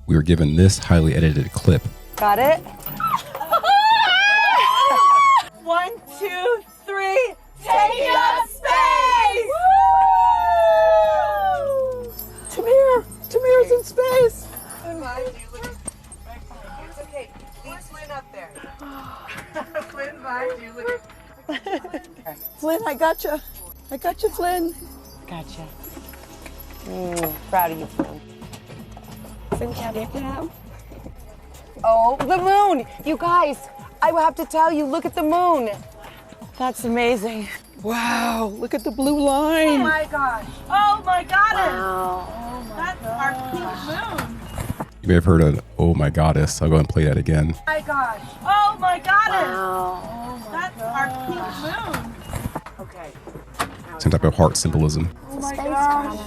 We were given this highly edited clip. Got it? 1, 2, 3, take up space! Tamir's in space! It's okay, leave Flynn up there. Flynn, mind you, look at Flynn, I gotcha. I gotcha, Flynn. Gotcha. Proud of you, Flynn. Flynn, can't get down. Oh, the moon! You guys, I will have to tell you, look at the moon. That's amazing. Wow, look at the blue line. Oh my gosh. Oh my goddess. Wow. Oh my That's our pink moon. You may have heard of "Oh My Goddess." I'll go and play that again. Oh my gosh. Oh my goddess. Wow. Oh my That's our pink moon. Okay. Some type of heart symbolism. Oh my gosh.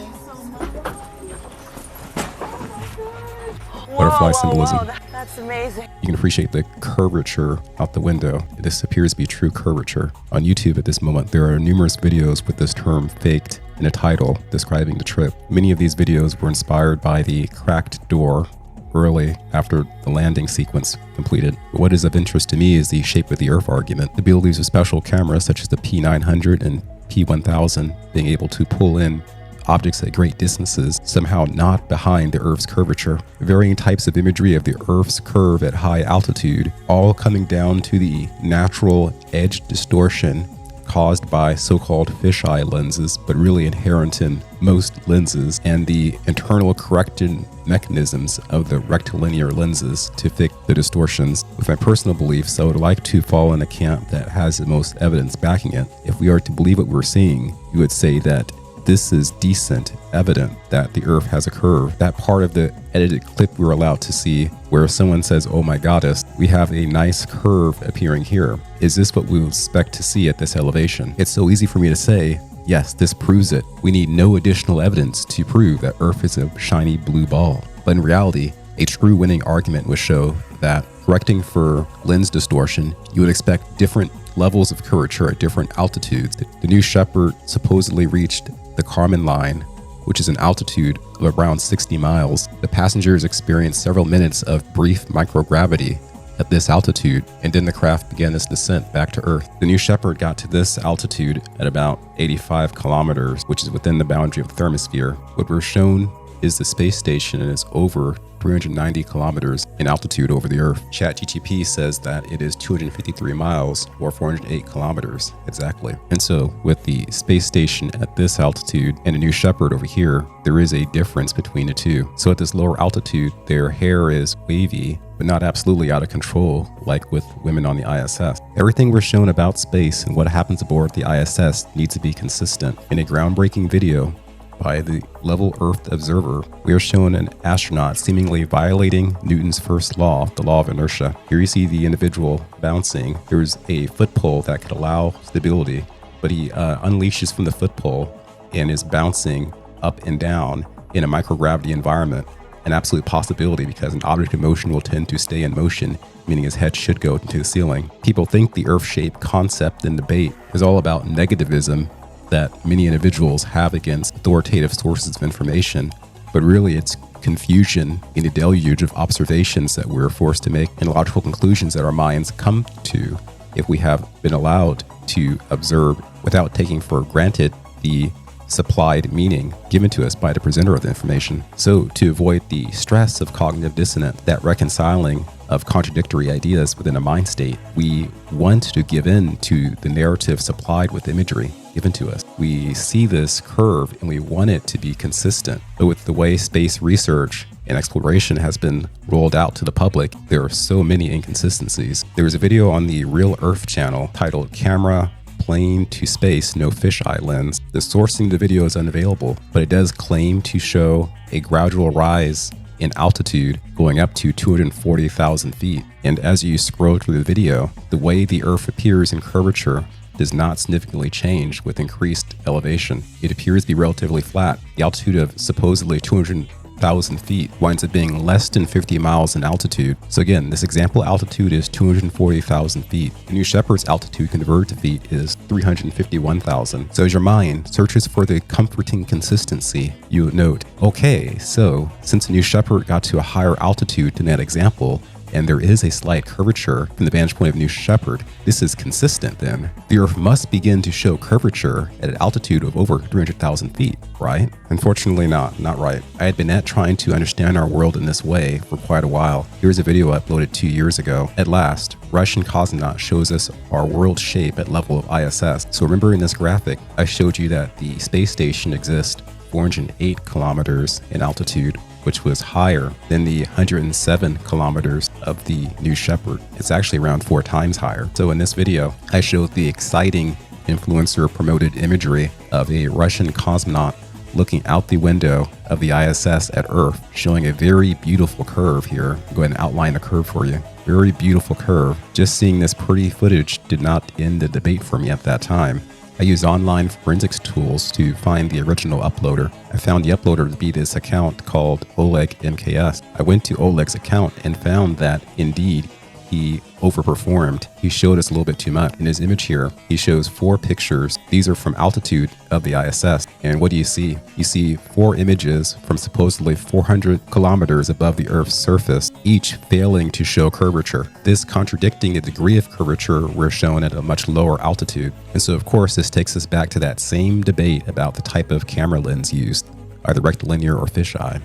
Butterfly symbolism. Whoa, that's amazing. You can appreciate the curvature out the window. This appears to be true curvature. On YouTube at this moment, there are numerous videos with this term faked in a title describing the trip. Many of these videos were inspired by the cracked door early after the landing sequence completed. But what is of interest to me is the shape of the Earth argument. The abilities of special cameras such as the P900 and P1000 being able to pull in objects at great distances, somehow not behind the Earth's curvature. Varying types of imagery of the Earth's curve at high altitude, all coming down to the natural edge distortion caused by so-called fisheye lenses, but really inherent in most lenses, and the internal correction mechanisms of the rectilinear lenses to fix the distortions. With my personal beliefs, I would like to fall in the camp that has the most evidence backing it. If we are to believe what we're seeing, you would say that this is decent evidence that the Earth has a curve. That part of the edited clip we were allowed to see where someone says, "Oh my goddess, we have a nice curve appearing here." Is this what we would expect to see at this elevation? It's so easy for me to say, yes, this proves it. We need no additional evidence to prove that Earth is a shiny blue ball. But in reality, a true winning argument would show that correcting for lens distortion, you would expect different levels of curvature at different altitudes. The New Shepard supposedly reached the Kármán line, which is an altitude of around 60 miles. The passengers experienced several minutes of brief microgravity at this altitude, and then the craft began its descent back to Earth. The New Shepard got to this altitude at about 85 kilometers, which is within the boundary of the thermosphere. What we're shown is the space station, and it's over 390 kilometers in altitude over the Earth. ChatGPT says that it is 253 miles or 408 kilometers exactly. And so with the space station at this altitude and a New Shepard over here, there is a difference between the two. So at this lower altitude, their hair is wavy, but not absolutely out of control like with women on the ISS. Everything we're shown about space and what happens aboard the ISS needs to be consistent. In a groundbreaking video by the Level Earth Observer, we are shown an astronaut seemingly violating Newton's first law, the law of inertia. Here you see the individual bouncing. There's a foot pole that could allow stability, but he unleashes from the foot pole and is bouncing up and down in a microgravity environment. An absolute possibility because an object in motion will tend to stay in motion, meaning his head should go into the ceiling. People think the Earth-shaped concept and debate is all about negativism that many individuals have against authoritative sources of information, but really it's confusion in a deluge of observations that we're forced to make and logical conclusions that our minds come to if we have been allowed to observe without taking for granted the supplied meaning given to us by the presenter of the information. So to avoid the stress of cognitive dissonance, that reconciling of contradictory ideas within a mind state, we want to give in to the narrative supplied with imagery given to us. We see this curve and we want it to be consistent. But with the way space research and exploration has been rolled out to the public, there are so many inconsistencies. There was a video on the Real Earth channel titled "Camera Plane to Space, No Fisheye Lens." The sourcing of the video is unavailable, but it does claim to show a gradual rise in altitude going up to 240,000 feet. And as you scroll through the video, the way the Earth appears in curvature does not significantly change with increased elevation. It appears to be relatively flat. The altitude of supposedly 200,000 200,000 feet winds up being less than 50 miles in altitude. So again, this example altitude is 240,000 feet. The New Shepard's altitude converted to feet is 351,000. So as your mind searches for the comforting consistency, you note, okay, so since the New Shepard got to a higher altitude than that example, and there is a slight curvature from the vantage point of New Shepard, this is consistent then. The Earth must begin to show curvature at an altitude of over 300,000 feet, right? Unfortunately not right. I had been trying to understand our world in this way for quite a while. Here's a video uploaded 2 years ago. At last, Russian cosmonaut shows us our world shape at level of ISS. So remember in this graphic, I showed you that the space station exists 408 kilometers in altitude, which was higher than the 107 kilometers of the New Shepard. It's actually around 4 times higher. So in this video, I showed the exciting influencer promoted imagery of a Russian cosmonaut looking out the window of the ISS at Earth, showing a very beautiful curve here. I'll go ahead and outline the curve for you. Very beautiful curve. Just seeing this pretty footage did not end the debate for me at that time. I used online forensics tools to find the original uploader. I found the uploader to be this account called Oleg MKS. I went to Oleg's account and found that indeed he overperformed. He showed us a little bit too much. In his image here, he shows 4 pictures. These are from altitude of the ISS. And what do you see? You see 4 images from supposedly 400 kilometers above the Earth's surface, each failing to show curvature. This contradicting the degree of curvature we're shown at a much lower altitude. And so of course, this takes us back to that same debate about the type of camera lens used, either rectilinear or fisheye.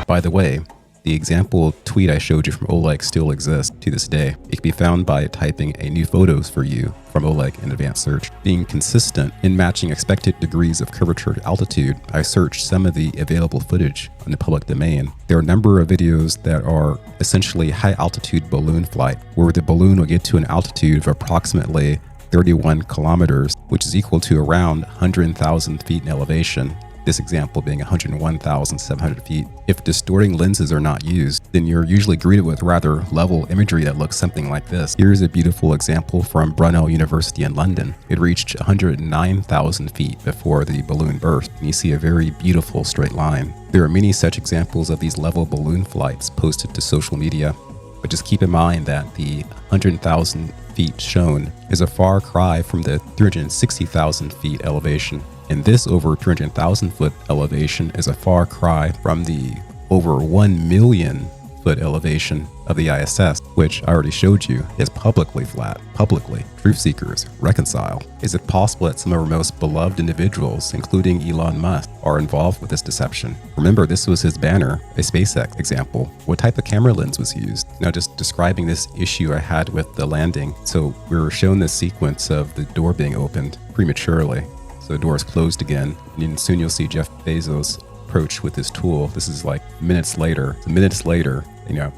By the way, the example tweet I showed you from Oleg still exists to this day. It can be found by typing a new photos for you from Oleg in advanced search. Being consistent in matching expected degrees of curvature to altitude, I searched some of the available footage in the public domain. There are a number of videos that are essentially high altitude balloon flight, where the balloon will get to an altitude of approximately 31 kilometers, which is equal to around 100,000 feet in elevation. This example being 101,700 feet. If distorting lenses are not used, then you're usually greeted with rather level imagery that looks something like this. Here's a beautiful example from Brunel University in London. It reached 109,000 feet before the balloon burst, and you see a very beautiful straight line. There are many such examples of these level balloon flights posted to social media, but just keep in mind that the 100,000 feet shown is a far cry from the 360,000 feet elevation. And this over 300,000 foot elevation is a far cry from the over 1 million foot elevation of the ISS, which I already showed you is publicly flat. Publicly. Truth seekers, reconcile. Is it possible that some of our most beloved individuals, including Elon Musk, are involved with this deception? Remember, this was his banner, a SpaceX example. What type of camera lens was used? Now, just describing this issue I had with the landing. So we were shown this sequence of the door being opened prematurely. So the door is closed again, and then soon you'll see Jeff Bezos approach with his tool. This is like minutes later. So minutes later,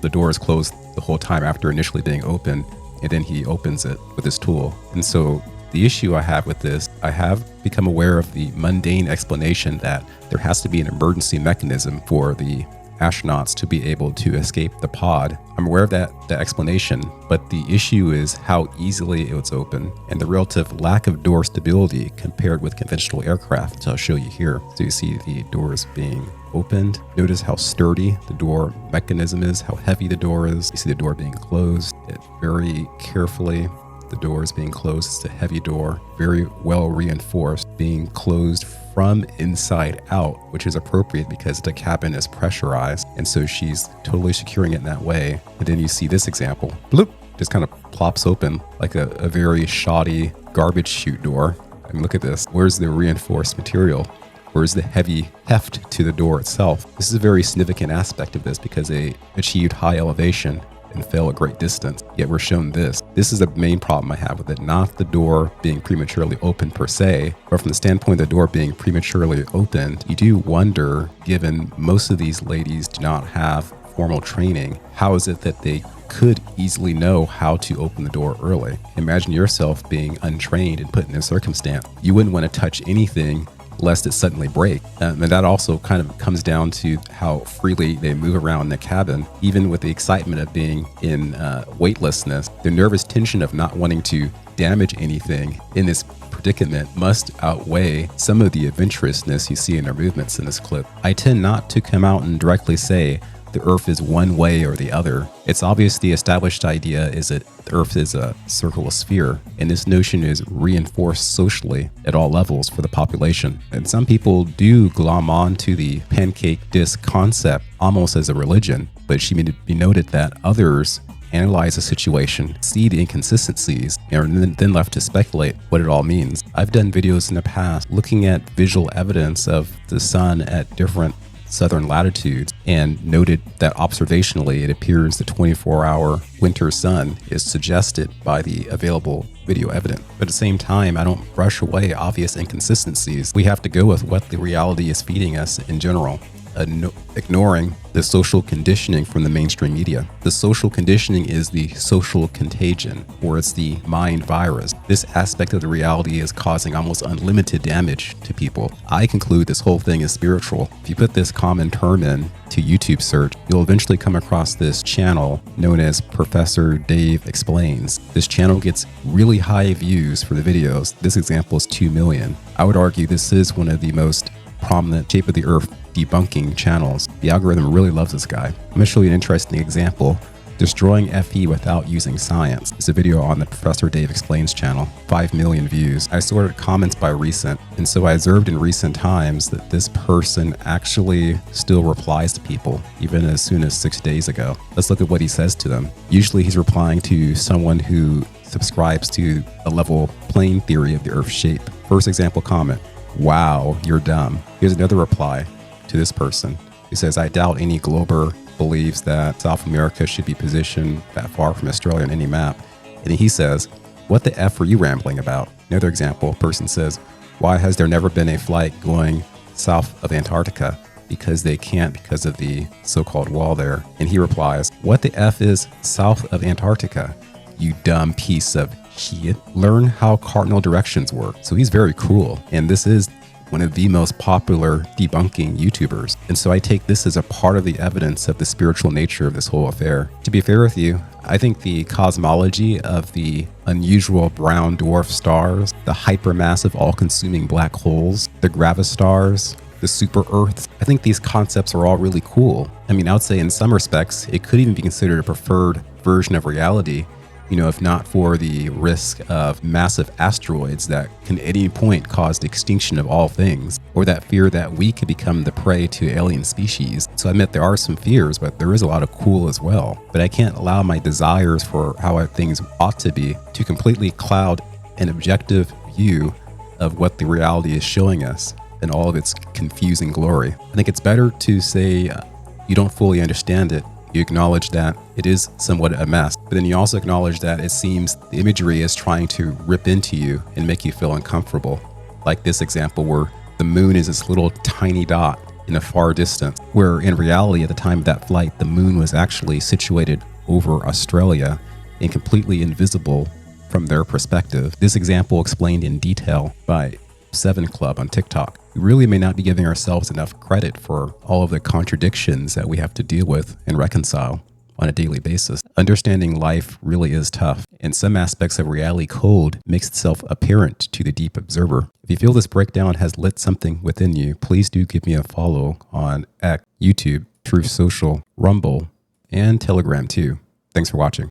the door is closed the whole time after initially being open, and then he opens it with his tool. And so the issue I have with this, I have become aware of the mundane explanation that there has to be an emergency mechanism for the astronauts to be able to escape the pod. I'm aware of that explanation, but the issue is how easily it was open and the relative lack of door stability compared with conventional aircraft, which I'll show you here. So you see the doors being opened. Notice how sturdy the door mechanism is, how heavy the door is. You see the door being closed. It very carefully, the door is being closed. It's a heavy door, very well reinforced, being closed from inside out, which is appropriate because the cabin is pressurized. And so she's totally securing it in that way. And then you see this example, bloop, just kind of plops open like a very shoddy garbage chute door. I mean, look at this. Where's the reinforced material? Where's the heavy heft to the door itself? This is a very significant aspect of this because they achieved high elevation and fell a great distance, yet we're shown this. This is the main problem I have with it, not the door being prematurely opened per se, but from the standpoint of the door being prematurely opened, you do wonder, given most of these ladies do not have formal training, how is it that they could easily know how to open the door early? Imagine yourself being untrained and put in a circumstance. You wouldn't want to touch anything lest it suddenly break. And that also kind of comes down to how freely they move around the cabin, even with the excitement of being in weightlessness. The nervous tension of not wanting to damage anything in this predicament must outweigh some of the adventurousness you see in their movements in this clip. I tend not to come out and directly say the Earth is one way or the other. It's obvious the established idea is that the Earth is a circular sphere, and this notion is reinforced socially at all levels for the population. And some people do glom on to the pancake disc concept almost as a religion, but it should be noted that others analyze the situation, see the inconsistencies, and then left to speculate what it all means. I've done videos in the past looking at visual evidence of the sun at different southern latitudes and noted that observationally it appears the 24-hour winter sun is suggested by the available video evidence. But at the same time, I don't brush away obvious inconsistencies. We have to go with what the reality is feeding us in general, ignoring the social conditioning from the mainstream media. The social conditioning is the social contagion, or it's the mind virus. This aspect of the reality is causing almost unlimited damage to people. I conclude this whole thing is spiritual. If you put this common term in to YouTube search, you'll eventually come across this channel known as Professor Dave Explains. This channel gets really high views for the videos. This example is 2 million. I would argue this is one of the most prominent shape of the earth debunking channels. The algorithm really loves this guy. I'm going to show you an interesting example. Destroying FE without using science. It's a video on the Professor Dave Explains channel. 5 million views. I sorted comments by recent, and so I observed in recent times that this person actually still replies to people, even as soon as 6 days ago. Let's look at what he says to them. Usually he's replying to someone who subscribes to a level playing theory of the Earth's shape. First example comment: "Wow, you're dumb." Here's another reply to this person. He says, "I doubt any glober believes that South America should be positioned that far from Australia on any map." And then he says, "What the F are you rambling about?" Another example, person says, "Why has there never been a flight going south of Antarctica?" Because they can't, because of the so-called wall there. And he replies, "What the F is south of Antarctica, you dumb piece of shit? Learn how cardinal directions work." So he's very cruel. And this is one of the most popular debunking YouTubers. And so I take this as a part of the evidence of the spiritual nature of this whole affair. To be fair with you, I think the cosmology of the unusual brown dwarf stars, the hypermassive all-consuming black holes, the gravistars, the super Earths, I think these concepts are all really cool. I mean, I would say in some respects, it could even be considered a preferred version of reality, if not for the risk of massive asteroids that can at any point cause the extinction of all things, or that fear that we could become the prey to alien species. So I admit there are some fears, but there is a lot of cool as well. But I can't allow my desires for how things ought to be to completely cloud an objective view of what the reality is showing us in all of its confusing glory. I think it's better to say you don't fully understand it. You acknowledge that it is somewhat a mess, but then you also acknowledge that it seems the imagery is trying to rip into you and make you feel uncomfortable. Like this example where the moon is this little tiny dot in a far distance, where in reality at the time of that flight, the moon was actually situated over Australia and completely invisible from their perspective. This example explained in detail by 7 Club on TikTok. We really may not be giving ourselves enough credit for all of the contradictions that we have to deal with and reconcile on a daily basis. Understanding life really is tough, and some aspects of reality code makes itself apparent to the deep observer. If you feel this breakdown has lit something within you, please do give me a follow on X, YouTube, Truth Social, Rumble, and Telegram too. Thanks for watching.